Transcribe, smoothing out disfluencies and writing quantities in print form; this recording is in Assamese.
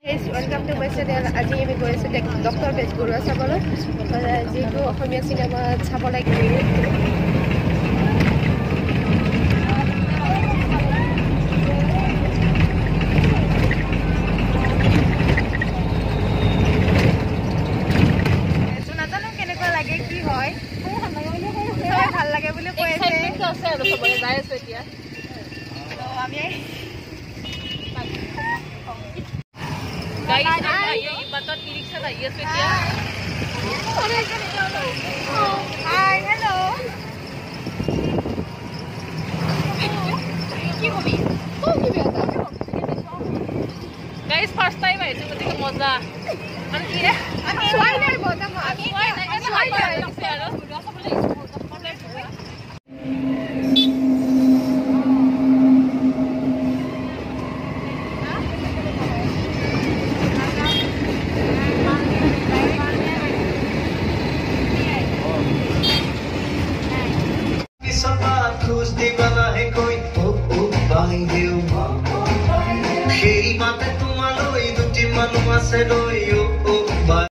Welcome to my channel. আজি আমি গৈ আছো ডক্টৰ বেজবৰুৱা চাবলৈ যিটো অসমীয়া চিনেমাত চাব লাগে নাজানো কেনেকুৱা লাগে কি হয় ভাল লাগে বুলি কৈ আছে আৰু সবৰে যাই আছে এতিয়া তো আমি Guys, ये बता की रिक्शा आई है क्या? Hi, hello. Guys, first time आए थे मुझे मजा. Friendr बहुत वाला है कोई बाई